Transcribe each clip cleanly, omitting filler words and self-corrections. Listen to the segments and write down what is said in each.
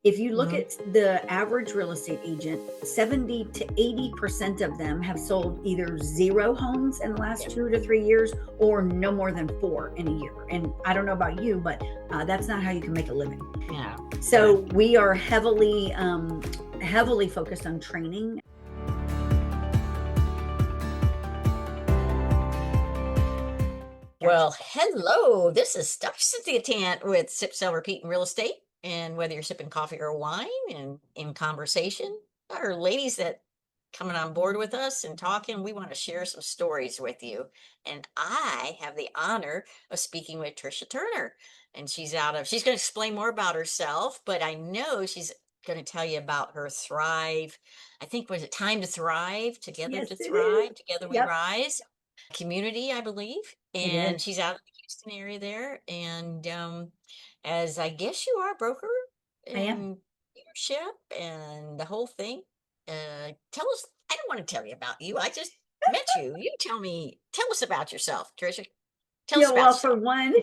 If you look Mhm. at the average real estate agent, 70 to 80% of them have sold either zero homes in the Yeah. last 2 to 3 years or no more than four in a year. And I don't know about you, but that's not how you can make a living. Yeah. Yeah. So we are heavily focused on training. Gotcha. Well, hello. This is Dr. Cynthia Tant with Sip, Sell, Repeat in Real Estate. And whether you're sipping coffee or wine and in conversation, or ladies that coming on board with us and talking, we want to share some stories with you. And I have the honor of speaking with Tricia Turner. And she's going to explain more about herself, but I know she's going to tell you about her Thrive. I think, was it Time to Thrive? Together Yes, to it is. Thrive, Together We Yep, Rise community, I believe. it And is. she's out of the Houston area there. And as I guess you are a broker I am. and leadership and the whole thing. Tell us, I don't want to tell you about you. I just met you. You tell us about yourself, Tricia. Tell us Yeah, about well, for yourself. one,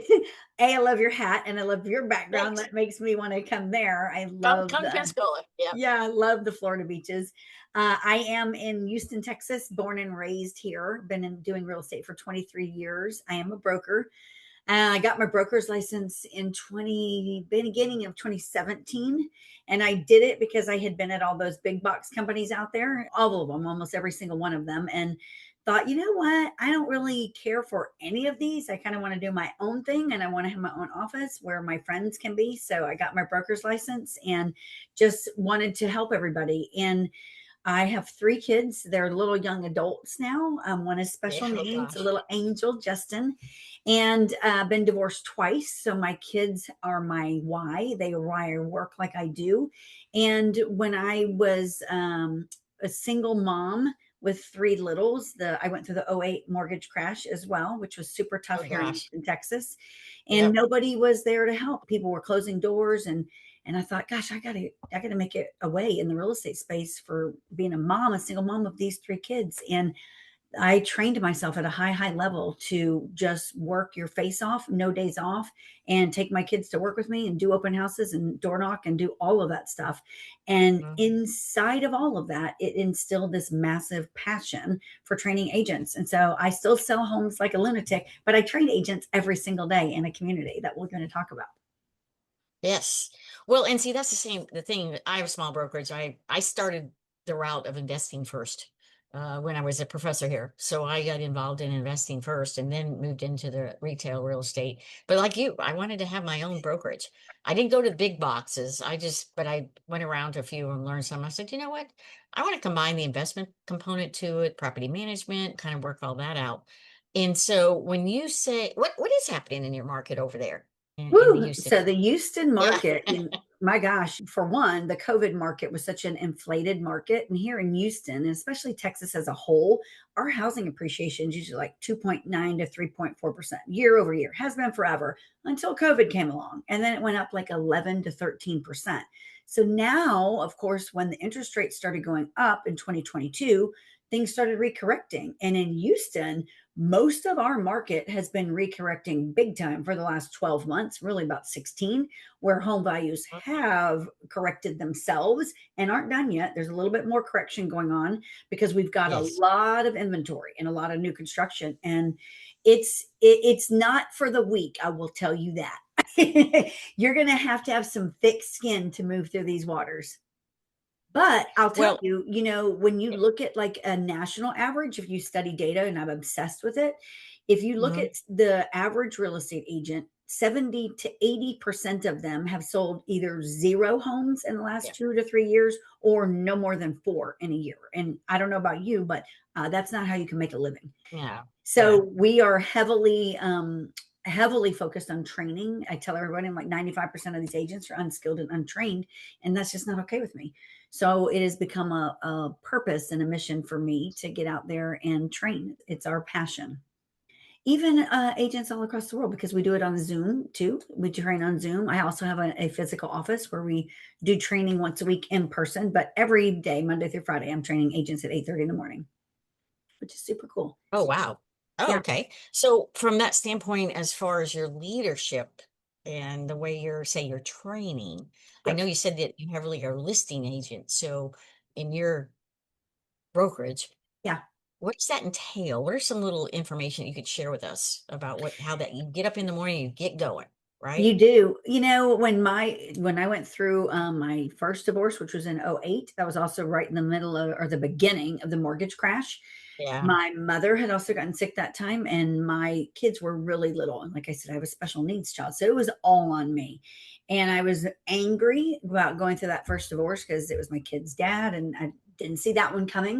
I love your hat and I love your background. Thanks. That makes me want to come there. I Come, love come to the Pensacola. Yep. Yeah, I love the Florida beaches. I am in Houston, Texas, born and raised here. Doing real estate for 23 years. I am a broker. I got my broker's license in beginning of 2017. And I did it because I had been at all those big box companies out there, all of them, almost every single one of them. And thought, you know what? I don't really care for any of these. I kind of want to do my own thing and I want to have my own office where my friends can be. So I got my broker's license and just wanted to help everybody. And I have three kids. They're little young adults now. One is Yeah. special Oh needs, a gosh. little angel, Justin, and been divorced twice. So my kids are my why. They are why I work like I do. And when I was a single mom with three littles, I went through the '08 mortgage crash as well, which was super tough Oh here in gosh. Houston, Texas. And Yep. nobody was there to help. People were closing doors and I thought, gosh, I gotta make it a way in the real estate space for being a mom, a single mom of these three kids. And I trained myself at a high level to just work your face off, no days off, and take my kids to work with me and do open houses and door knock and do all of that stuff. And Mhm. inside of all of that, it instilled this massive passion for training agents. And so I still sell homes like a lunatic, but I train agents every single day in a community that we're going to talk about. Yes. Well, and see, that's the thing. I have a small brokerage. I started the route of investing first when I was a professor here. So I got involved in investing first and then moved into the retail real estate. But like you, I wanted to have my own brokerage. I didn't go to the big boxes. But I went around to a few and learned some. I said, you know what? I want to combine the investment component to it, property management, kind of work all that out. And so when you say, what is happening in your market over there in the Woo! Houston So the area? Houston Yeah. market, my gosh, for one, the COVID market was such an inflated market. And here in Houston, and especially Texas as a whole, our housing appreciation is usually like 2.9 to 3.4% year over year, has been forever until COVID came along. And then it went up like 11 to 13%. So now, of course, when the interest rates started going up in 2022, things started recorrecting. And in Houston, most of our market has been recorrecting big time for the last 12 months, really about 16, where home values have corrected themselves and aren't done yet. There's a little bit more correction going on because we've got a Yes. lot of inventory and a lot of new construction. And it's not for the weak, I will tell you that. You're going to have some thick skin to move through these waters. But I'll tell Well, you, when you look at like a national average, if you study data, and I'm obsessed with it, if you look mhm, at the average real estate agent, 70 to 80% of them have sold either zero homes in the yeah, last 2 to 3 years or no more than four in a year. And I don't know about you, but that's not how you can make a living. yeah, So yeah. we are heavily focused on training. I tell everybody I'm like 95% of these agents are unskilled and untrained, and that's just not okay with me. So it has become a purpose and a mission for me to get out there and train. It's our passion. Even agents all across the world, because we do it on Zoom too. We train on Zoom. I also have a physical office where we do training once a week in person, but every day, Monday through Friday, I'm training agents at 8:30 in the morning, which is super cool. Oh, wow. Oh, Yeah. okay. So from that standpoint, as far as your leadership and the way you're training. I know Yep. you said that you heavily are listing agent. So in your brokerage, Yeah. what does that entail? What are some little information you could share with us about how that you get up in the morning, you get going, right? You do. When I went through my first divorce, which was in '08, that was also right in the middle of or the beginning of the mortgage crash. Yeah. My mother had also gotten sick that time, and my kids were really little. And like I said, I have a special needs child. So it was all on me. And I was angry about going through that first divorce because it was my kid's dad, and I didn't see that one coming.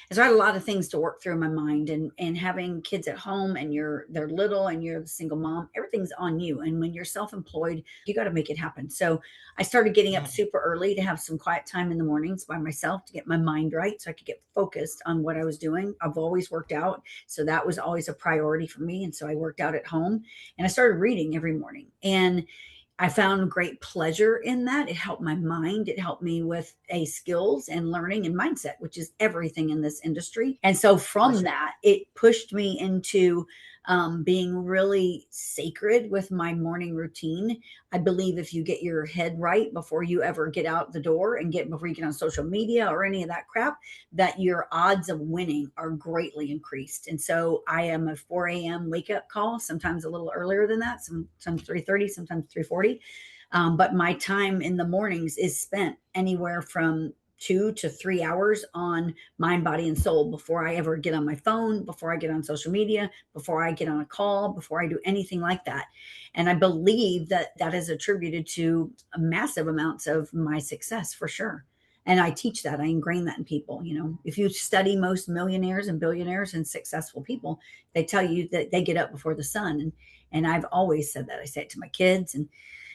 And so I had a lot of things to work through in my mind, and having kids at home and they're little and you're the single mom, everything's on you. And when you're self-employed, you got to make it happen. So I started getting up Yeah. super early to have some quiet time in the mornings by myself to get my mind right so I could get focused on what I was doing. I've always worked out. So that was always a priority for me. And so I worked out at home and I started reading every morning. And I found great pleasure in that. It helped my mind. It helped me with skills and learning and mindset, which is everything in this industry. And so For from sure. that, it pushed me into being really sacred with my morning routine. I believe if you get your head right before you ever get out the door and before you get on social media or any of that crap, that your odds of winning are greatly increased. And so I am a 4 a.m. wake up call, sometimes a little earlier than that, sometimes 3:30, sometimes 3:40. But my time in the mornings is spent anywhere from 2 to 3 hours on mind, body, and soul before I ever get on my phone, before I get on social media, before I get on a call, before I do anything like that. And I believe that that is attributed to massive amounts of my success for sure. And I teach that, I ingrain that in people. If you study most millionaires and billionaires and successful people, they tell you that they get up before the sun. And I've always said that. I say it to my kids, and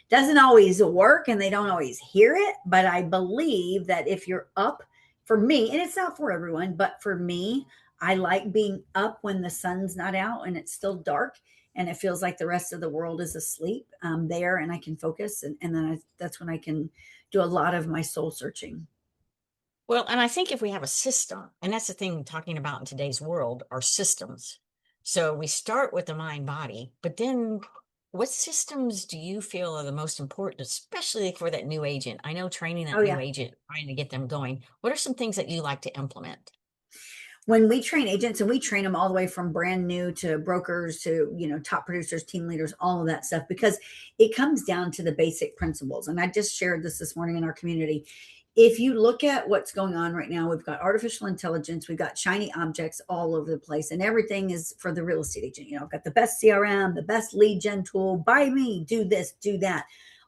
doesn't always work and they don't always hear it, but I believe that if you're up, for me, and it's not for everyone, but for me, I like being up when the sun's not out and it's still dark and it feels like the rest of the world is asleep. I'm there and I can focus, and then that's when I can do a lot of my soul searching. Well, and I think if we have a system, and that's the thing talking about in today's world, are systems. So we start with the mind body, but then what systems do you feel are the most important, especially for that new agent? I know training Oh that new yeah. agent, trying to get them going. What are some things that you like to implement? When we train agents, and we train them all the way from brand new to brokers to top producers, team leaders, all of that stuff, because it comes down to the basic principles. And I just shared this morning in our community. If you look at what's going on right now, we've got artificial intelligence, we've got shiny objects all over the place, and everything is for the real estate agent. I've got the best CRM, the best lead gen tool, buy me, do this, do that.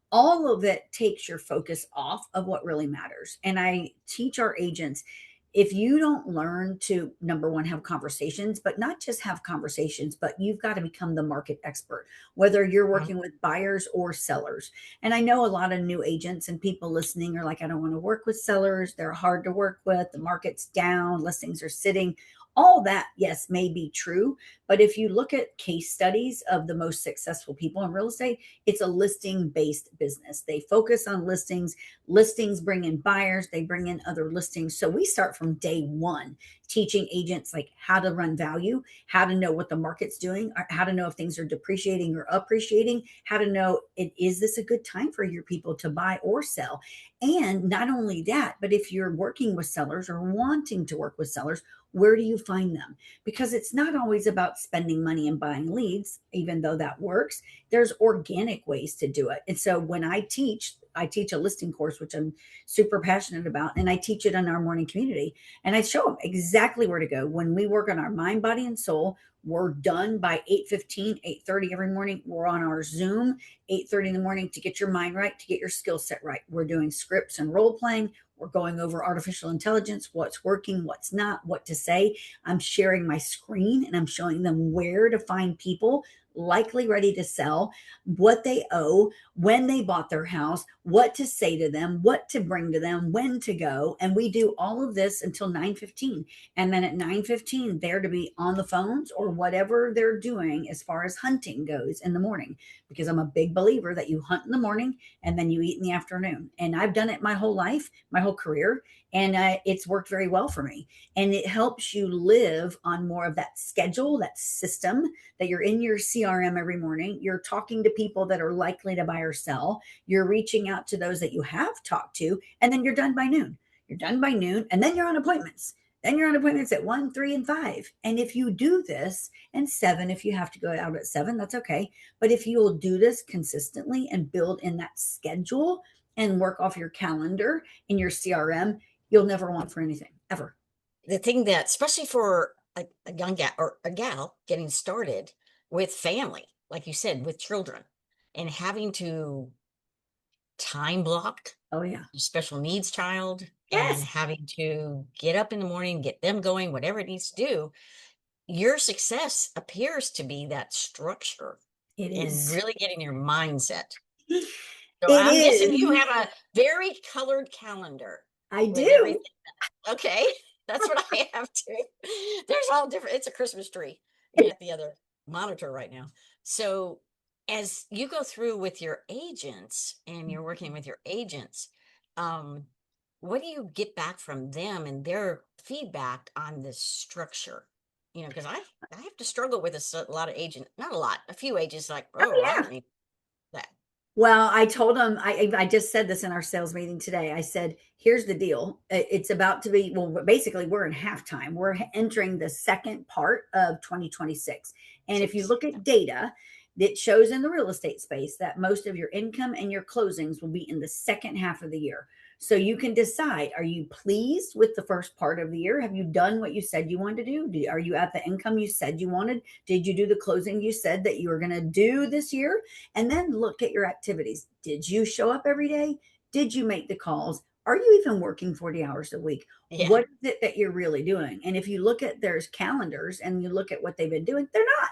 All of it takes your focus off of what really matters. And I teach our agents, if you don't learn to, number one, have conversations, but not just have conversations, but you've got to become the market expert, whether you're Uh, working with buyers or sellers. And I know a lot of new agents and people listening are like, I don't want to work with sellers. They're hard to work with. The market's down, listings are sitting. All that, yes, may be true. But if you look at case studies of the most successful people in real estate, it's a listing based business. They focus on listings. Listings bring in buyers, they bring in other listings. So we start from day one teaching agents like how to run value, how to know what the market's doing, or how to know if things are depreciating or appreciating, how to know is this a good time for your people to buy or sell. And not only that, but if you're working with sellers or wanting to work with sellers, where do you find them? Because it's not always about spending money and buying leads, even though that works. There's organic ways to do it. And so when I teach a listing course, which I'm super passionate about, and I teach it in our morning community. And I show them exactly where to go. When we work on our mind, body, and soul, we're done by 8:15, 8:30 every morning. We're on our Zoom, 8:30 in the morning to get your mind right, to get your skill set right. We're doing scripts and role playing. We're going over artificial intelligence, what's working, what's not, what to say. I'm sharing my screen and I'm showing them where to find people likely ready to sell, what they owe, when they bought their house, what to say to them, what to bring to them, when to go. And we do all of this until 9:15. And then at 9:15, they're to be on the phones or whatever they're doing as far as hunting goes in the morning, because I'm a big believer that you hunt in the morning and then you eat in the afternoon. And I've done it my whole life, my whole career, and it's worked very well for me. And it helps you live on more of that schedule, that system, that you're in your CRM every morning. You're talking to people that are likely to buy or sell. You're reaching out to those that you have talked to, and then you're done by noon. You're done by noon, and then you're on appointments. Then you're on appointments at 1, 3, and 5. And if you do this, and 7, if you have to go out at 7, that's okay. But if you will do this consistently and build in that schedule and work off your calendar in your CRM, you'll never want for anything ever. The thing that, especially for a young gal or a gal getting started with family, like you said, with children, and having to time block Oh, yeah. a special needs child and Yes, having to get up in the morning, get them going, whatever it needs to do, your success appears to be that structure it and is. really getting your mindset. It So I'm guessing you is. have a very colored calendar I with everything. do. Okay, that's what I have too. There's all different. It's a Christmas tree. You got the other monitor right now. So as you go through with your agents and you're working with your agents, um, what do you get back from them and their feedback on this structure? You know, because I have to struggle with this a lot of agent, not a lot, a few agents like, Oh, oh, I yeah. don't need that. Well, I told them, I just said this in our sales meeting today. I said, here's the deal. It's about to be, well, basically, we're in halftime. We're entering the second part of 2026. And if you Six. look at data, it shows in the real estate space that most of your income and your closings will be in the second half of the year. So you can decide, are you pleased with the first part of the year? Have you done what you said you wanted to do? Are you at the income you said you wanted? Did you do the closing you said that you were going to do this year? And then look at your activities. Did you show up every day? Did you make the calls? Are you even working 40 hours a week? Yeah. What is it that you're really doing? And if you look at their calendars and you look at what they've been doing, they're not.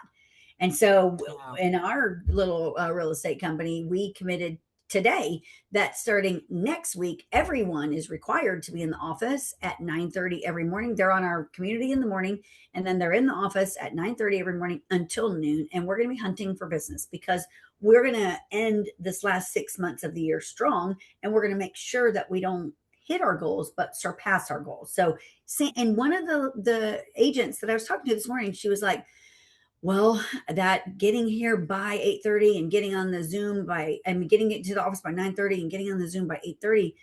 And so Wow. in our little real estate company, we committed today that starting next week, everyone is required to be in the office at 9:30 every morning. They're on our community in the morning, and then they're in the office at 9:30 every morning until noon. And we're going to be hunting for business because we're going to end this last 6 months of the year strong, and we're going to make sure that we don't hit our goals but surpass our goals. So, and one of the agents that I was talking to this morning, she was like, well, that getting here by 8:30 and getting on the Zoom by, I mean, getting it to the office by 9:30 and getting on the Zoom by 8:30,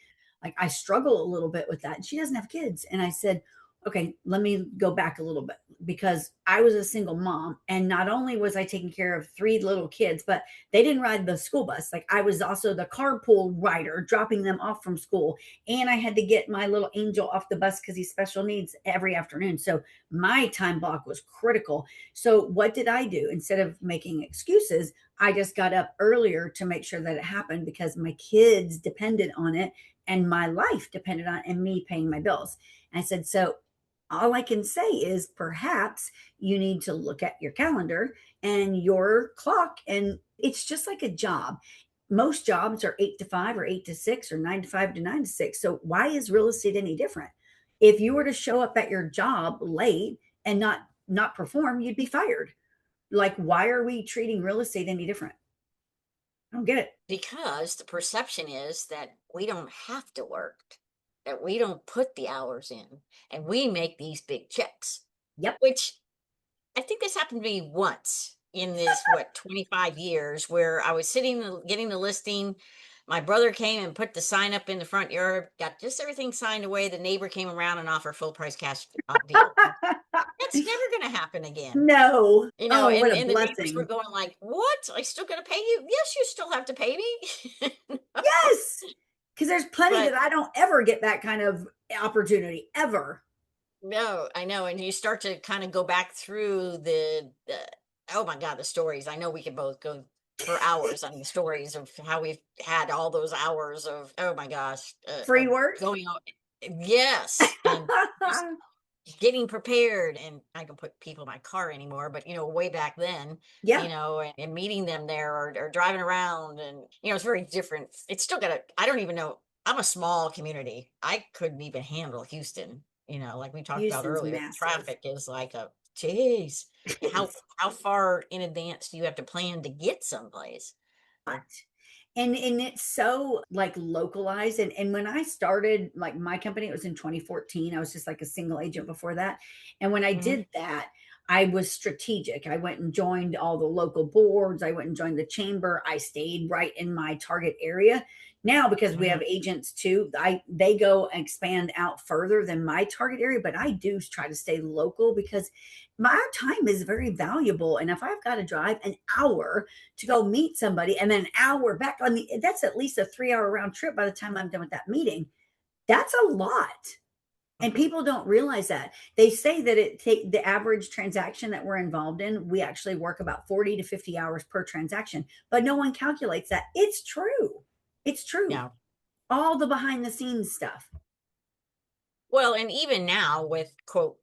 like I struggle a little bit with that. And she doesn't have kids. And I said, okay, let me go back a little bit because I was a single mom. And not only was I taking care of 3 little kids, but they didn't ride the school bus. Like I was also the carpool rider, dropping them off from school. And I had to get my little angel off the bus because he's special needs every afternoon. So my time block was critical. So what did I do? Instead of making excuses, I just got up earlier to make sure that it happened because my kids depended on it and my life depended on it and me paying my bills. And I said, so all I can say is perhaps you need to look at your calendar and your clock. And it's just like a job. Most jobs are 8 to 5 or 8 to 6 or 9 to 5 to 9 to 6. So why is real estate any different? If you were to show up at your job late and not perform, you'd be fired. Like, why are we treating real estate any different? I don't get it. Because the perception is that we don't have to work, that we don't put the hours in, and we make these big checks, Yep. which I think this happened to me once in this, what, 25 years, where I was getting the listing. My brother came and put the sign up in the front yard, got just everything signed away. The neighbor came around and offered full price cash deal. That's never going to happen again. No. You know, Oh, what a and the neighbors were blessing. going like, "What? I still gotta pay you?" Yes, you still have to pay me. Yes. Because there's plenty that But I don't ever get that kind of opportunity ever. no, I know, and you start to kind of go back through the oh my God, the stories. I know we could both go for hours on the stories of how we've had all those hours of, oh my gosh, Free of work. going on. Yes, and just getting prepared. And I can put people in my car anymore, but way back then, Yeah. and meeting them there, or driving around, and it's very different. It's still got I don't even know. I'm a small community. I couldn't even handle Houston. Like we talked about Houston's earlier, the massive. traffic is like a jeez. How far in advance do you have to plan to get someplace? Lot. And it's so like localized. And when I started like my company, it was in 2014. I was just like a single agent before that. And when I Mhm. did that, I was strategic. I went and joined all the local boards. I went and joined the chamber. I stayed right in my target area. Now, because we Mhm. have agents too, they go and expand out further than my target area, but I do try to stay local because my time is very valuable. And if I've got to drive an hour to go meet somebody and then an hour back, I mean, that's at least a 3 hour round trip by the time I'm done with that meeting. That's a lot. And Mhm. people don't realize that. They say that it take the average transaction that we're involved in, we actually work about 40 to 50 hours per transaction, but no one calculates that. It's true. It's true. Yeah. All the behind the scenes stuff. Well, and even now with quote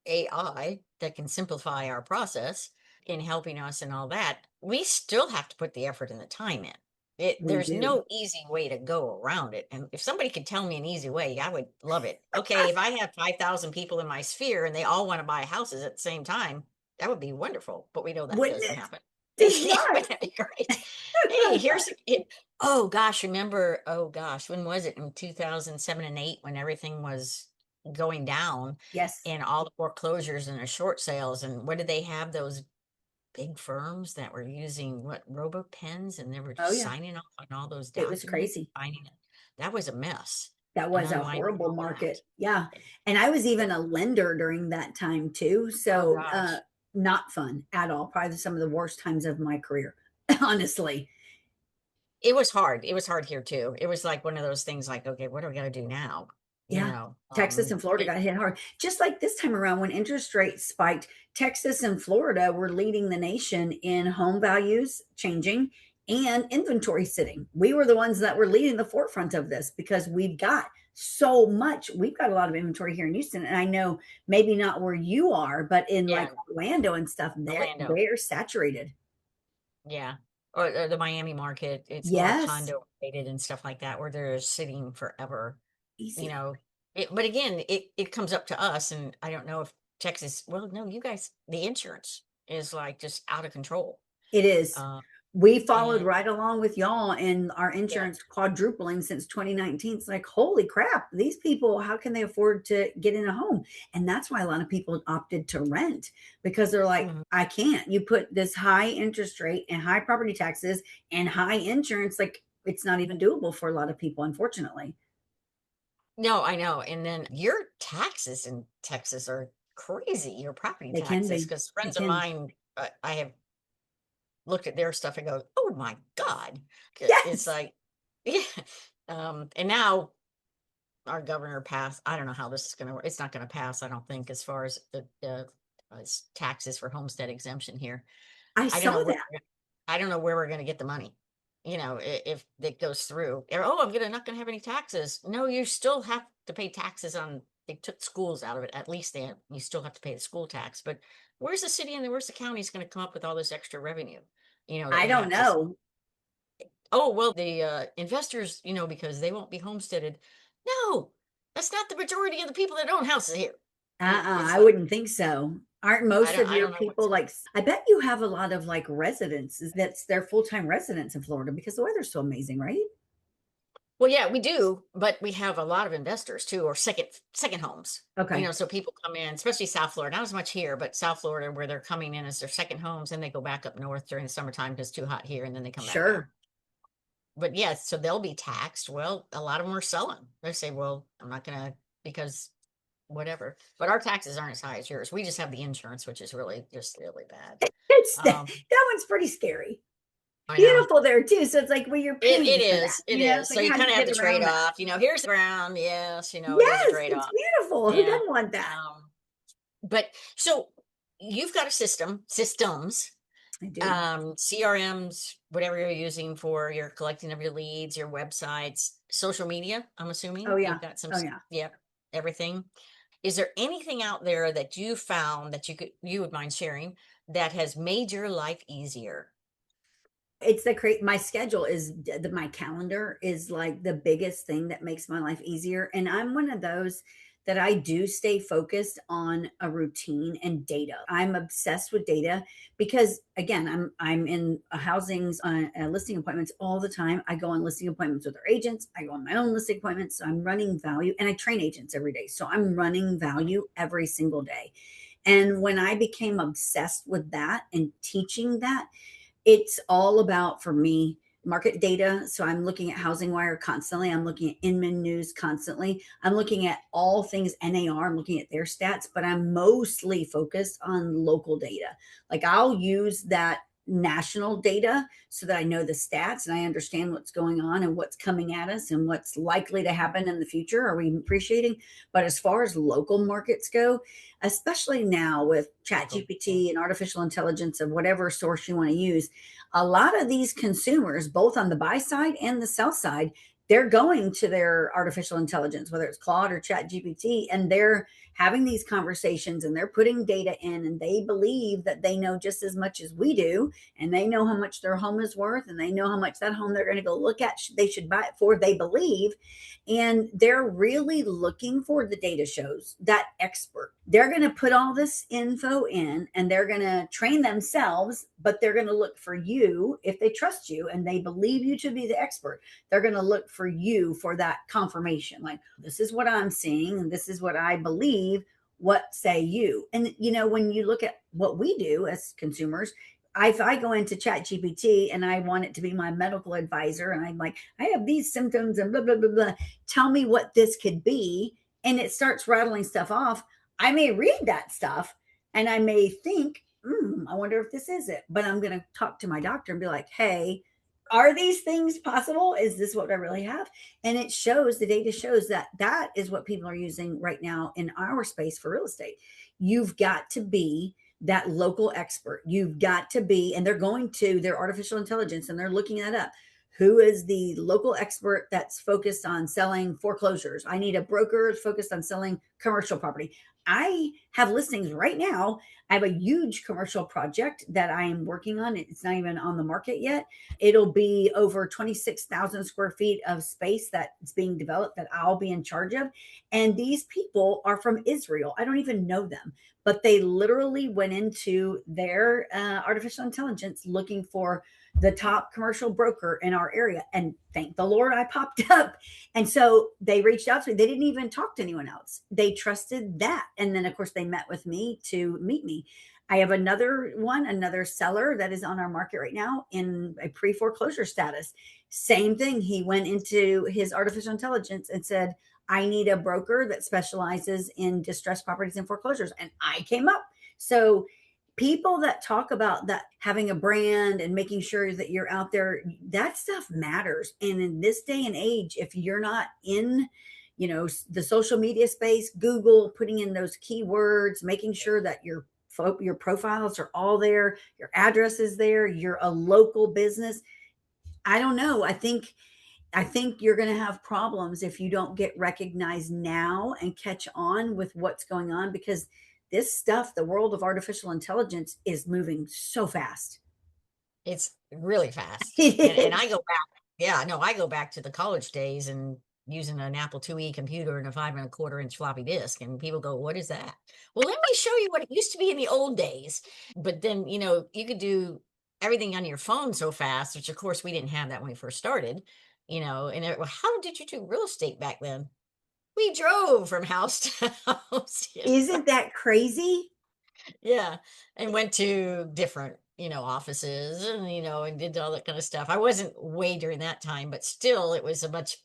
AI that can simplify our process in helping us and all that, we still have to put the effort and the time in. We There's do. no easy way to go around it. And if somebody could tell me an easy way, I would love it. Okay, if I have 5,000 people in my sphere and they all want to buy houses at the same time, that would be wonderful. But we know that Wouldn't doesn't it? happen. Does Yeah, not. but that'd be great. Hey, here's it. Oh gosh, remember, oh gosh, when was it? In 2007 and 8 when everything was going down Yes. and all the foreclosures and the short sales, and what did they have, those big firms that were using what, robo pens, and they were Oh, just yeah. signing off on all those It was documents and crazy. finding it. That was a mess, That and was a unwinding horrible all that. market. Yeah. And I was even a lender during that time too. Oh So, gosh, not fun at all. Probably some of the worst times of my career, honestly. it was hard. It was hard here too. It was like one of those things like, okay, what do we got to do now? Yeah. Texas and Florida It, got hit hard. Just like this time around when interest rates spiked, Texas and Florida were leading the nation in home values changing and inventory sitting. We were the ones that were leading the forefront of this because we've got so much. We've got a lot of inventory here in Houston. And I know maybe not where you are, but in like yeah, Orlando and stuff, they're Orlando. they're saturated. Yeah. Or the Miami market, it's more Yes. condo related and stuff like that, where they're sitting forever, you Easy. know. But again, it comes up to us, and I don't know if Texas, well, no, you guys, the insurance is like just out of control. It is. Uh, We followed and right along with y'all and our yeah, insurance quadrupling since 2019. It's like, holy crap, these people, how can they afford to get in a home? And that's why a lot of people opted to rent because they're like, mhm. I can't. You put this high interest rate and high property taxes and high insurance, like it's not even doable for a lot of people, unfortunately. No, I know. And then your taxes in Texas are crazy, your property They can taxes, be. because They friends of can. mine, I have looked at their stuff and go, oh my God. It's Yes. like, yeah. And now our governor passed. I don't know how this is going to work. It's not going to pass, I don't think, as far as the taxes for homestead exemption here. I I don't saw know where that. I don't know where we're going to get the money. If it goes through, oh, I'm gonna not going to have any taxes. No, you still have to pay taxes on. They took schools out of it. At least you still have to pay the school tax. But where's the city and where's the county is going to come up with all this extra revenue? That I we don't have to. know. Oh, well, the investors, because they won't be homesteaded. No, that's not the majority of the people that own houses here. It's I like, wouldn't think so. Aren't most of I your don't know what's. people like, I bet you have a lot of like residents that's their full-time residents in Florida because the weather's so amazing, right? Well, yeah, we do, but we have a lot of investors too, or second homes. Okay. So people come in, especially South Florida, not as much here, but South Florida, where they're coming in as their second homes, and they go back up north during the summertime because it's too hot here, and then they come back down. Sure. But yeah, so they'll be taxed. Well, a lot of them are selling. They say, well, I'm not gonna, because whatever. But our taxes aren't as high as yours. We just have the insurance, which is really just really bad. That Um, one's pretty scary. I know. Beautiful there too. So it's like, well, you're It paying for that. is. It It's is. So like, you how do kind of you have get the trade around that? off. Here's the ground. Yes, it is a Yes, trade it's off. beautiful. Who Yeah. doesn't want that? But so you've got a systems, I do. CRMs, whatever you're using for your collecting of your leads, your websites, social media. I'm Oh assuming yeah. you've got some, Oh yeah. yeah, everything. Is there anything out there that you found that you would mind sharing that has made your life easier? It's the create my schedule is my calendar is like the biggest thing that makes my life easier. And I'm one of those that I do stay focused on a routine and data. I'm obsessed with data because again, I'm in housings listing appointments all the time. I go on listing appointments with our agents. I go on my own listing appointments. So I'm running value and I train agents every day. So I'm running value every single day. And when I became obsessed with that and teaching that, it's all about, for me, market data. So I'm looking at Housing Wire constantly. I'm looking at Inman News constantly. I'm looking at all things NAR. I'm looking at their stats, but I'm mostly focused on local data. Like I'll use that national data so that I know the stats and I understand what's going on and what's coming at us and what's likely to happen in the future. Are we appreciating? But as far as local markets go, especially now with chat Local, yeah. GPT and artificial intelligence of whatever source you want to use, a lot of these consumers, both on the buy side and the sell side, they're going to their artificial intelligence, whether it's Claude or Chat GPT, and they're having these conversations and they're putting data in, and they believe that they know just as much as we do, and they know how much their home is worth, and they know how much that home they're going to go look at, they should buy it for, they believe. And they're really looking for, the data shows, that expert. They're going to put all this info in and they're going to train themselves, but they're going to look for you if they trust you and they believe you to be the expert. They're going to look for you for that confirmation. Like, this is what I'm seeing and this is what I believe. What say you? And, when you look at what we do as consumers, if I go into Chat GPT and I want it to be my medical advisor and I'm like, I have these symptoms and blah, blah, blah, blah, tell me what this could be. And it starts rattling stuff off. I may read that stuff and I may think, I wonder if this is it. But I'm going to talk to my doctor and be like, hey, are these things possible? Is this what I really have? And it shows, the data shows that that is what people are using right now in our space for real estate. You've got to be that local expert. You've got to be, and they're going to their artificial intelligence and they're looking that up. Who is the local expert that's focused on selling foreclosures? I need a broker focused on selling commercial property. I have listings right now. I have a huge commercial project that I am working on. It's not even on the market yet. It'll be over 26,000 square feet of space that's being developed that I'll be in charge of. And these people are from Israel. I don't even know them, but they literally went into their artificial intelligence looking for the top commercial broker in our area. And thank the Lord I popped up. And so they reached out to me. They didn't even talk to anyone else. They trusted that. And then, of course, they met with me to meet me. I have another seller that is on our market right now in a pre foreclosure status. Same thing. He went into his artificial intelligence and said, I need a broker that specializes in distressed properties and foreclosures. And I came up. So people that talk about that, having a brand and making sure that you're out there, that stuff matters. And in this day and age, if you're not in, the social media space, Google, putting in those keywords, making sure that your profiles are all there, your address is there, you're a local business. I don't know. I think you're going to have problems if you don't get recognized now and catch on with what's going on, because this stuff, the world of artificial intelligence, is moving so fast. It's really fast. And It I is. go back, yeah, no, I go back to the college days and using an Apple IIe computer and a 5 1/4 inch floppy disk. And people go, what is that? Well, let me show you what it used to be in the old days. But then, you could do everything on your phone so fast, which of course we didn't have that when we first started, well, how did you do real estate back then? We drove from house to house. Isn't that crazy? Yeah, and went to different, offices and, and did all that kind of stuff. I wasn't way during that time, but still it was a much,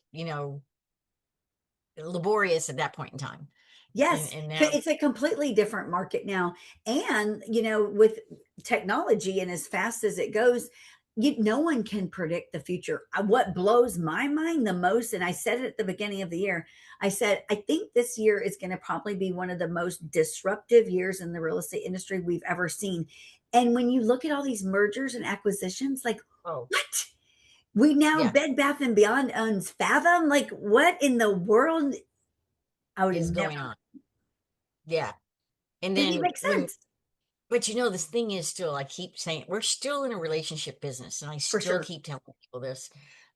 laborious at that point in time. And Yes, and now, it's a completely different market now. And, with technology and as fast as it goes, no one can predict the future. What blows my mind the most, and I said it at the beginning of the year, I said, I think this year is going to probably be one of the most disruptive years in the real estate industry we've ever seen. And when you look at all these mergers and acquisitions, like, oh, what? We now, yeah, Bed Bath and Beyond owns Fathom. Like, what in the world? I would have is never, going on. Yeah. And didn't even then make when sense. But this thing is still, I keep saying, we're still in a relationship business. And I For still sure. keep telling people this.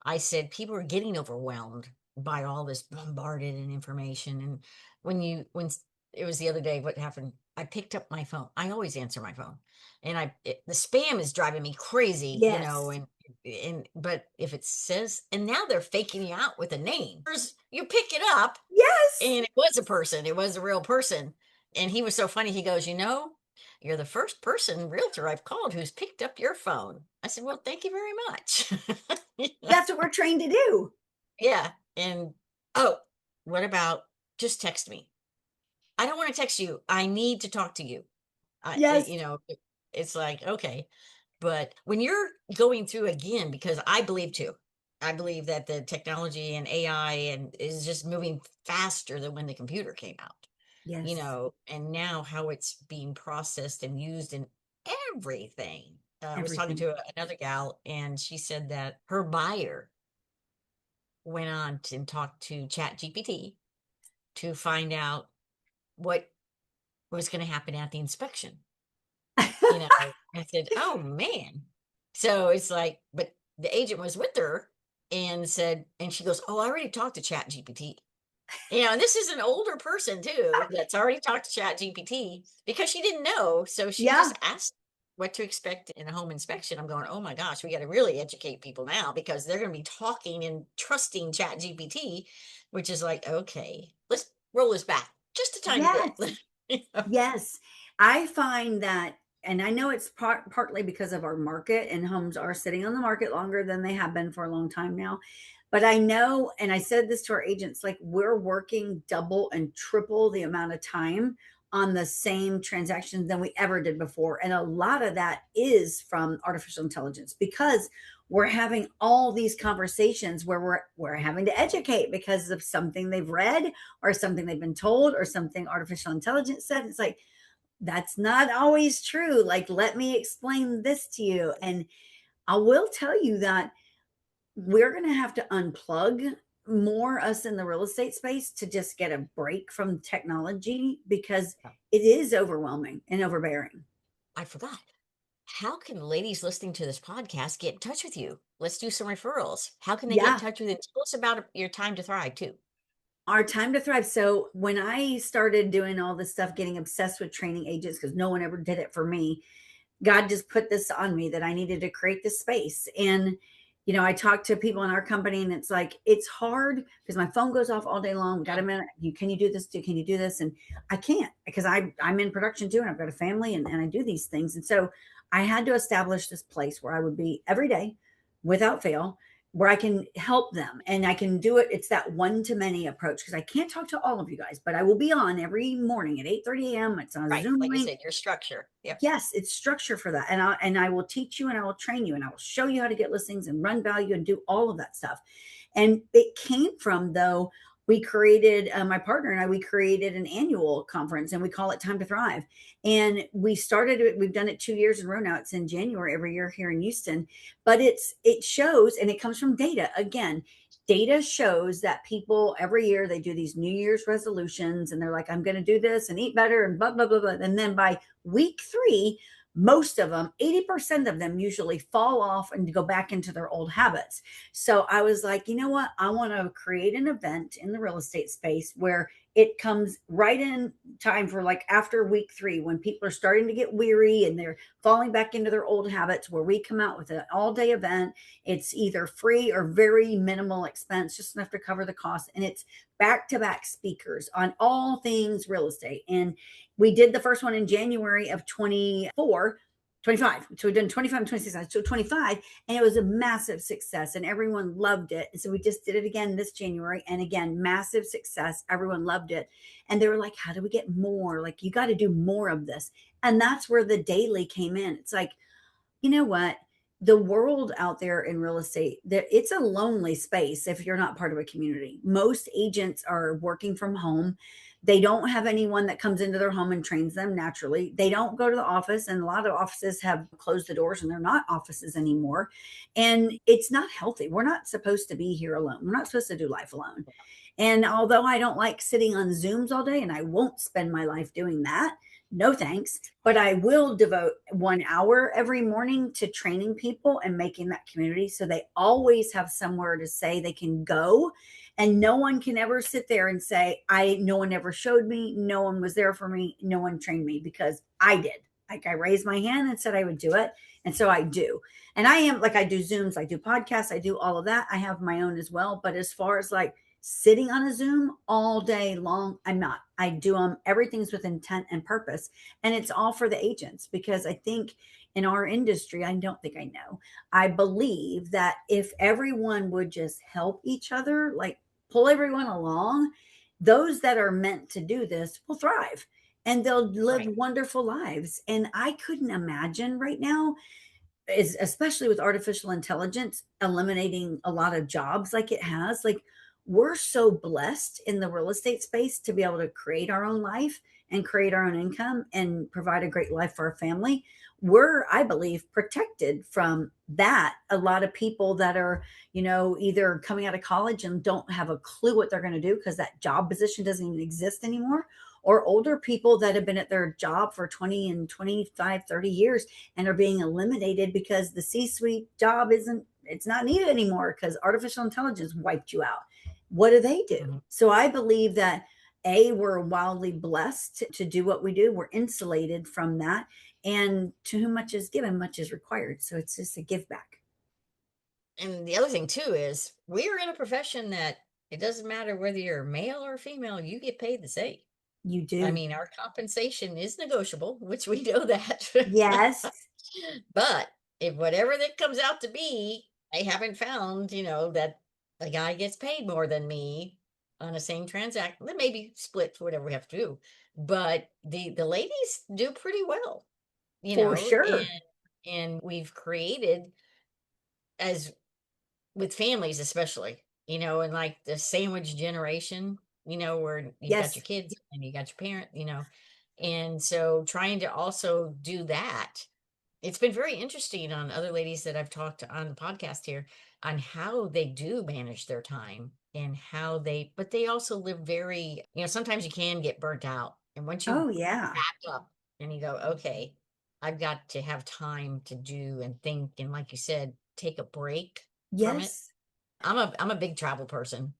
I said, people are getting overwhelmed by all this bombarded and information. And it was the other day, what happened? I picked up my phone. I always answer my phone. And the spam is driving me crazy, Yes. but if it says, and now they're faking you out with a name, you pick it up Yes. and it was a person, it was a real person. And he was so funny. He goes, you're the first realtor I've called who's picked up your phone. I said, well, thank you very much. You know? That's what we're trained to do. Yeah. And oh, what about just text me? I don't want to text you. I need to talk to you. Yes. It's like, okay. But when you're going through again, because I believe too, I believe that the technology and AI and is just moving faster than when the computer came out, Yes. and now how it's being processed and used in everything. I was talking Everything. to another gal, and she said that her buyer went on and talked to Chat GPT to find out what was going to happen at the inspection. I said, oh man. So it's like, but the agent was with her and said, and she goes, oh, I already talked to Chat GPT. And this is an older person too that's already talked to Chat GPT because she didn't know. So she Yeah. just asked what to expect in a home inspection. I'm going, oh my gosh, we got to really educate people now because they're going to be talking and trusting Chat GPT, which is like, okay, let's roll this back just a tiny bit. Yes. Yes. I find that, and I know it's partly because of our market, and homes are sitting on the market longer than they have been for a long time now. But I know, and I said this to our agents, like we're working double and triple the amount of time on the same transactions than we ever did before. And a lot of that is from artificial intelligence because we're having all these conversations where we're having to educate because of something they've read or something they've been told or something artificial intelligence said. It's like, that's not always true. Like, let me explain this to you. And I will tell you that we're going to have to unplug more, us in the real estate space, to just get a break from technology because it is overwhelming and overbearing. I forgot. How can ladies listening to this podcast get in touch with you? Let's do some referrals. How can they get in Yeah. touch with you? Tell us about your time to thrive too. Our time to thrive. So when I started doing all this stuff, getting obsessed with training agents, because no one ever did it for me, God just put this on me that I needed to create this space. And, I talk to people in our company and it's like, it's hard because my phone goes off all day long. We got a minute. Can you do this? Can you do this? And I can't because I'm in production too. And I've got a family and I do these things. And so I had to establish this place where I would be every day without fail, where I can help them and I can do it. It's that one to many approach because I can't talk to all of you guys, but I will be on every morning at 8:30 a.m. It's on a Right. Zoom Like you link. said, your structure. Yep. Yes, it's structure for that. And I will teach you and I will train you and I will show you how to get listings and run value and do all of that stuff. And it came from, though, we created, my partner and I, we created an annual conference and we call it Time to Thrive. And we started it, we've done it 2 years in a row now. It's in January every year here in Houston, but it shows, and it comes from data. Again, data shows that people every year they do these New Year's resolutions and they're like, I'm going to do this and eat better and blah, blah, blah, blah. And then by week 3, most of them, 80% of them usually fall off and go back into their old habits. So I was like, you know what? I want to create an event in the real estate space where it comes right in time for like after week 3, when people are starting to get weary and they're falling back into their old habits, where we come out with an all-day event. It's either free or very minimal expense, just enough to cover the cost. And it's back-to-back speakers on all things real estate. And we did the first one in January of 25. So we've done 25 and 26. So 25. And it was a massive success and everyone loved it. And so we just did it again this January. And again, massive success. Everyone loved it. And they were like, how do we get more? Like, you got to do more of this. And that's where the daily came in. It's like, you know what? The world out there in real estate, it's a lonely space if you're not part of a community. Most agents are working from home. They don't have anyone that comes into their home and trains them naturally. They don't go to the office, and a lot of offices have closed the doors and they're not offices anymore. And it's not healthy. We're not supposed to be here alone. We're not supposed to do life alone. And although I don't like sitting on Zooms all day, and I won't spend my life doing that, no thanks, but I will devote 1 hour every morning to training people and making that community so they always have somewhere to say they can go. And no one can ever sit there and say, no one ever showed me, no one was there for me, no one trained me, because I did. Like, I raised my hand and said I would do it. And so I do. And I am like, I do Zooms, I do podcasts, I do all of that. I have my own as well. But as far as like sitting on a Zoom all day long. I'm not. I do them. Everything's with intent and purpose. And it's all for the agents because I think in our industry, I don't think I know. I believe that if everyone would just help each other, like pull everyone along, those that are meant to do this will thrive and they'll live Right. wonderful lives. And I couldn't imagine right now, is especially with artificial intelligence eliminating a lot of jobs like it has. Like, we're so blessed in the real estate space to be able to create our own life and create our own income and provide a great life for our family. We're, I believe, protected from that. A lot of people that are, either coming out of college and don't have a clue what they're going to do because that job position doesn't even exist anymore, or older people that have been at their job for 20 and 25, 30 years and are being eliminated because the C-suite job isn't, it's not needed anymore because artificial intelligence wiped you out. What do they do? Mhm. So I believe that we're wildly blessed to do what we do. We're insulated from that. And to whom much is given, much is required. So it's just a give back. And the other thing too is we're in a profession that it doesn't matter whether you're male or female, you get paid the same. You I do. mean, our compensation is negotiable, which we know that. Yes. But if whatever that comes out to be, I haven't found, that a guy gets paid more than me on a same transaction. Then maybe split for whatever we have to do. But the ladies do pretty well, For and sure. we've created as with families especially, and like the sandwich generation, where you've got your Yes. kids and you got your parent, and so trying to also do that. It's been very interesting on other ladies that I've talked to on the podcast here on how they do manage their time and how but they also live very, sometimes you can get burnt out. And once you Oh, yeah. back up and you go, okay, I've got to have time to do and think. And like you said, take a break from it. Yes. I'm a big travel person,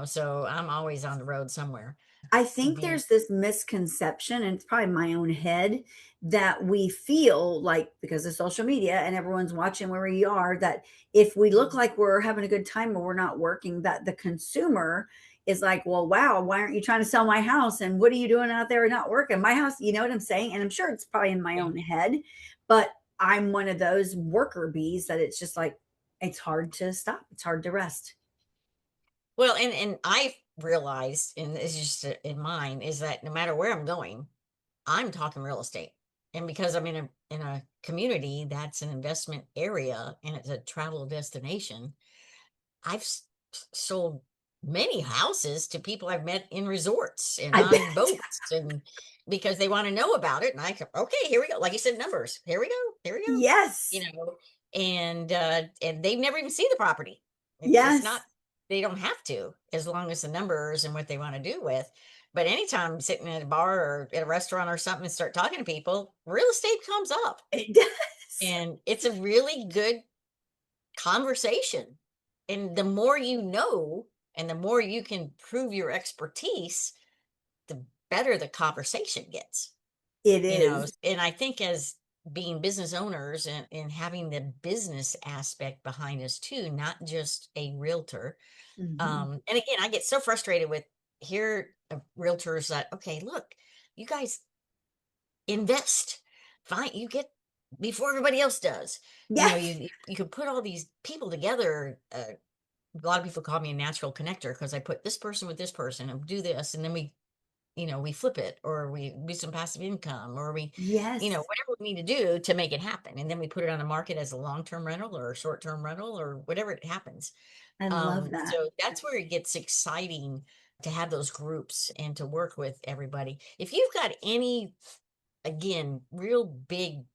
so I'm always on the road somewhere. I think Being there's this misconception, and it's probably my own head, that we feel like because of social media and everyone's watching where we are, that if we look like we're having a good time or we're not working, that the consumer is like, well, wow, why aren't you trying to sell my house? And what are you doing out there not working? My house, you know what I'm saying? And I'm sure it's probably in my yeah. own head, but I'm one of those worker bees that it's just like, it's hard to stop. It's hard to rest. Well, and I've realized, and this is just in mine, is that no matter where I'm going, I'm talking real estate. And because I'm in a community that's an investment area and it's a travel destination, I've sold many houses to people I've met in resorts and I on bet. boats, and because they want to know about it. And I go, okay, here we go. Like you said, numbers. Here we go. Here we go. Yes. And they've never even seen the property. It's not, Yes. they don't have to, as long as the numbers and what they want to do with. But anytime I'm sitting at a bar or at a restaurant or something and start talking to people, real estate comes up. It does. And it's a really good conversation. And the more you know, and the more you can prove your expertise, the better the conversation gets. It is. And I think as being business owners and having the business aspect behind us too, not just a realtor. Mhm. And again, I get so frustrated with here realtors that, okay, look, you guys invest, fine, you get before everybody else does. Yes. You could put all these people together. A lot of people call me a natural connector because I put this person with this person and do this, and then we flip it, or we do some passive income, or we, Yes. whatever we need to do to make it happen. And then we put it on the market as a long-term rental or a short-term rental or whatever it happens. I love that. So that's where it gets exciting to have those groups and to work with everybody. If you've got any, again, real big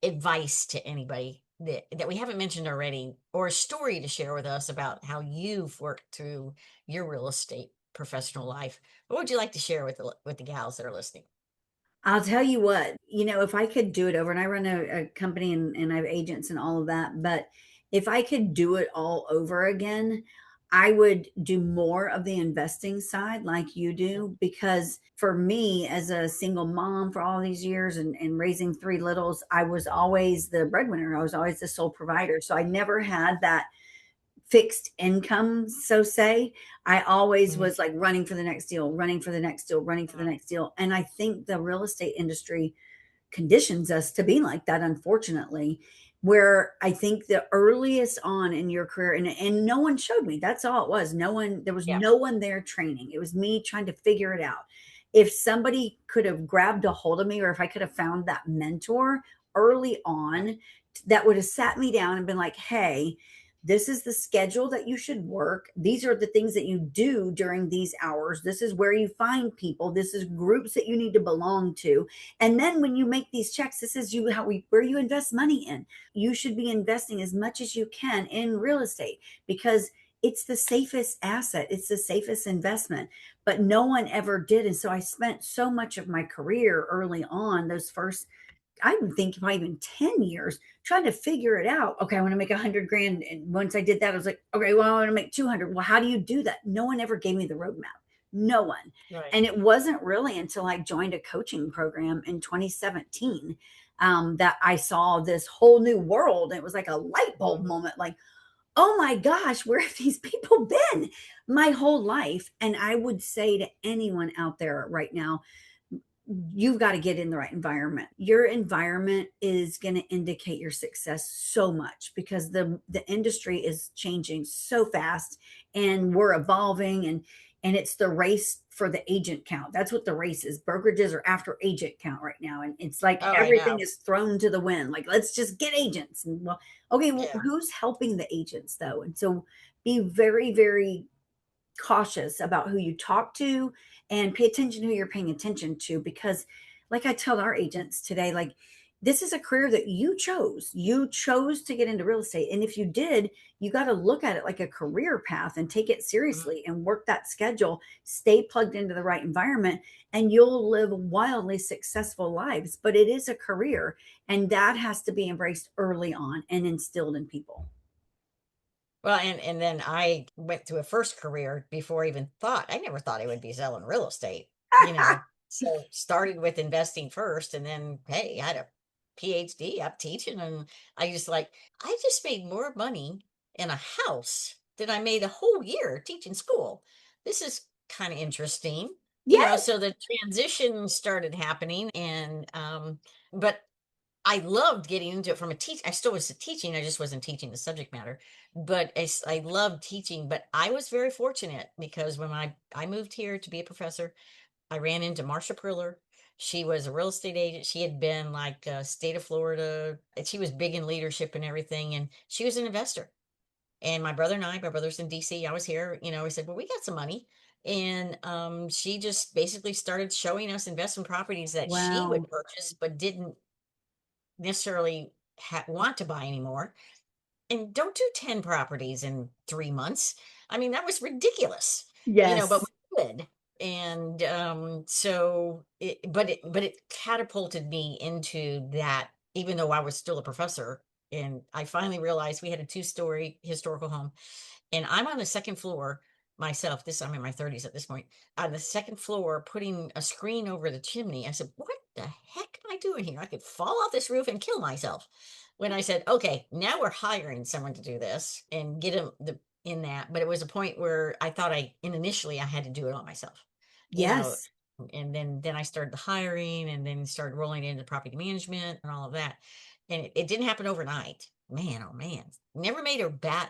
advice to anybody that we haven't mentioned already, or a story to share with us about how you've worked through your real estate professional life, what would you like to share with the gals that are listening? I'll tell you what, if I could do it over, and I run a company and I have agents and all of that, but if I could do it all over again, I would do more of the investing side like you do. Because for me, as a single mom for all these years and raising three littles, I was always the breadwinner. I was always the sole provider. So I never had that fixed income, so say. I always Mhm. was like running for the next deal, running for the next deal, running for the Mhm. next deal. And I think the real estate industry conditions us to be like that, unfortunately, where I think the earliest on in your career, and no one showed me, that's all it was. No one, there was Yeah. no one there training. It was me trying to figure it out. If somebody could have grabbed a hold of me, or if I could have found that mentor early on that would have sat me down and been like, hey, this is the schedule that you should work. These are the things that you do during these hours. This is where you find people. This is groups that you need to belong to. And then when you make these checks, this is you how we where you invest money in. You should be investing as much as you can in real estate because it's the safest asset. It's the safest investment. But no one ever did. And so I spent so much of my career early on, those first, I would think probably even 10 years trying to figure it out. Okay, I want to make 100 grand. And once I did that, I was like, okay, well, I want to make 200. Well, how do you do that? No one ever gave me the roadmap. No one. Right. And it wasn't really until I joined a coaching program in 2017 that I saw this whole new world. It was like a light bulb Mhm. moment, like, oh my gosh, where have these people been my whole life? And I would say to anyone out there right now, you've got to get in the right environment. Your environment is going to indicate your success so much because the industry is changing so fast and we're evolving, and it's the race for the agent count. That's what the race is. Brokerages are after agent count right now, and it's like Oh, I everything know. is thrown to the wind. Like, let's just get agents. And well, okay, well, Yeah. who's helping the agents though? And so be very, very cautious about who you talk to and pay attention to who you're paying attention to, because like I tell our agents today, like, this is a career that you chose to get into real estate, and if you did, you got to look at it like a career path and take it Mhm. seriously and work that schedule, stay plugged into the right environment, and you'll live wildly successful lives. But it is a career, and that has to be embraced early on and instilled in people. Well, and then I went to a first career before I even thought. I never thought I would be selling real estate, you know. So started with investing first, and then hey, I had a PhD up teaching, and I just made more money in a house than I made a whole year teaching school. This is kind of interesting, you know. Yes. So the transition started happening, and but I loved getting into it from a teach. I still was teaching. I just wasn't teaching the subject matter, but I loved teaching. But I was very fortunate because when I moved here to be a professor, I ran into Marsha Priller. She was a real estate agent. She had been like state of Florida. And she was big in leadership and everything, and she was an investor. And my brother and my brother's in DC. I was here. You know, I said, well, we got some money. And she just basically started showing us investment properties that she would Wow. purchase, but didn't necessarily want to buy anymore, and don't do 10 properties in 3 months. I mean, that was ridiculous, you know, but Yes. we did. And but it catapulted me into that, even though I was still a professor. And I finally realized we had a two-story historical home, and I'm on the second floor myself. This I'm in my 30s at this point. On the second floor, putting a screen over the chimney. I said, "What the heck am I doing here? I could fall off this roof and kill myself." When I said, "Okay, now we're hiring someone to do this and get him the in that," but it was a point where I thought initially I had to do it all myself, you know. Yes. And then I started the hiring, and then started rolling into property management and all of that. And it didn't happen overnight. Man, oh man, never made a bad,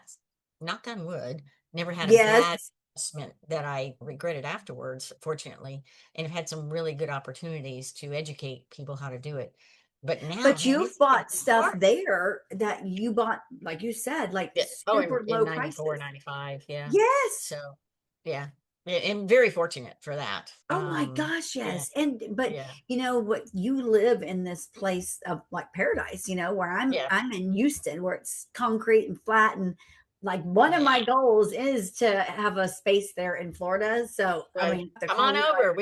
knock on wood, never had a bad Yes. investment that I regretted afterwards, fortunately, and have had some really good opportunities to educate people how to do it. But now, But man, you've it's even bought stuff hard. there that you bought, like you said, like Yeah. Oh, super in low 94, prices. 95. Yeah. Yes. So, yeah. And very fortunate for that. Oh my gosh, Yeah. yes. And but Yeah. you know what, you live in this place of like paradise, where I'm Yeah. I'm in Houston where it's concrete and flat, and like one of my Yeah. goals is to have a space there in Florida. So I Well, mean, to come call on me like, over. hey,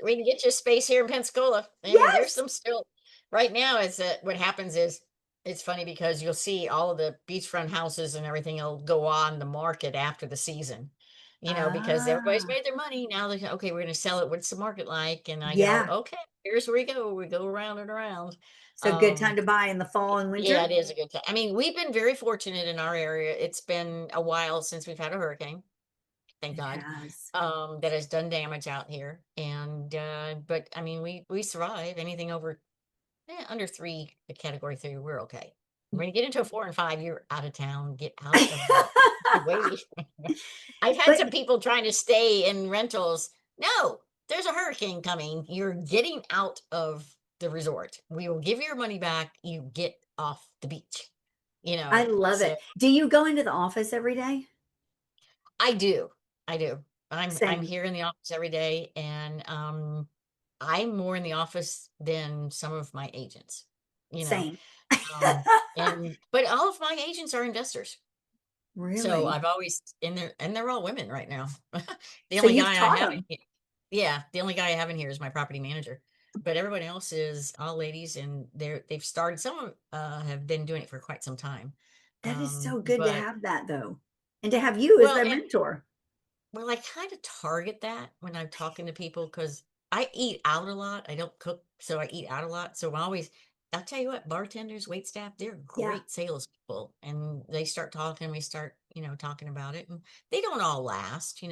We can get your space here in Pensacola. I mean, there's yes. some still right now. It's what happens is it's funny because you'll see all of the beachfront houses and everything will go on the market after the season. because everybody's Ah, made their money. Now they okay, we're going to sell it. What's the market like? And I go, yeah. okay, here's where we go. We go around and around. So good time Um, to buy in the fall and yeah, winter? it is a good time. I mean, we've been very fortunate in our area. It's been a while since we've had a hurricane, thank It God, has. that has done damage out here. And but I mean, we survive anything over under three, a category three, we're okay. When you get into a 4 and 5, you're out of town. Get out of the way. I've had But some people trying to stay in rentals. No, there's a hurricane coming. You're getting out of the resort. We will give you your money back. You get off the beach. I love So it. Do you go into the office every day? I do. I do. I'm Same, here in the office every day, and I'm more in the office than some of my agents. You know, same. um, and but all of my agents are investors. So Really? I've always in there, and they're all women right now. The So only you've guy I taught have them. yeah, the only guy I have in here is my property manager. But everyone else is all ladies, and they've started. Some of 'em, have been doing it for quite some time. That is so good to But have that though, and to have you as well, their and mentor. well, I kind of target that when I'm talking to people because I eat out a lot. I don't cook, so I eat out a lot. So I'll tell you what, bartenders, wait staff, they're Yeah. great salespeople. And they start talking, we start, talking about it. And they don't all last,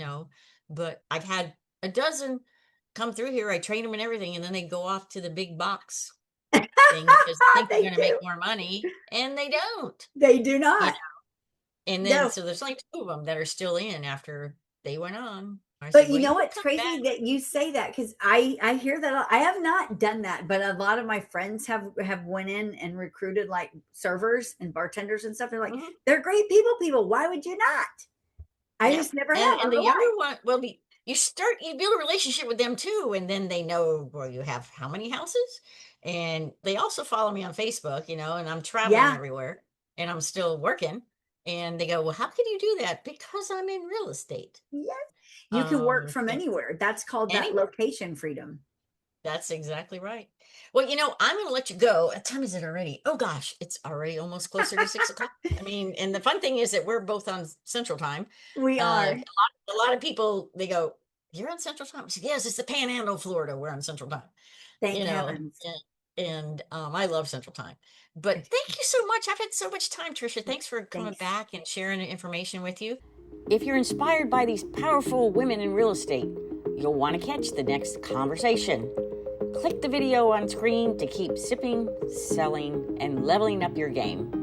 but I've had a dozen come through here. I train them and everything. And then they go off to the big box thing because they think they're They going to make do. more money. And they don't, They do you not. and then No. so there's like two of them that are still in after they went on. I But said, you "Well, you know can what's come crazy back." that you say that because I hear that I have not done that, but a lot of my friends have went in and recruited like servers and bartenders and stuff. They're like, Mhm. they're great people. Why would you not? I Yep. just never have. I And don't the know why. younger one, well, you build a relationship with them too, and then they know, well, you have how many houses? And they also follow me on Facebook, and I'm traveling Yeah. everywhere and I'm still working. And they go, "Well, how can you do that?" Because I'm in real estate. Yes. You can work from And anywhere. That's called that anywhere. location freedom. That's exactly right. Well, I'm going to let you go. What time is it already? Oh gosh, it's already almost closer to 6 o'clock. I mean, and the fun thing is that we're both on Central Time. We are. A lot of people they go, "You're on Central Time." I said, "Yes, it's the Panhandle, of Florida. We're on Central Time." Thank heavens. And I love Central Time. But thank you so much. I've had so much time, Tricia. Thanks for coming Thanks. back and sharing the information with you. If you're inspired by these powerful women in real estate, you'll want to catch the next conversation. Click the video on screen to keep sipping, selling, and leveling up your game.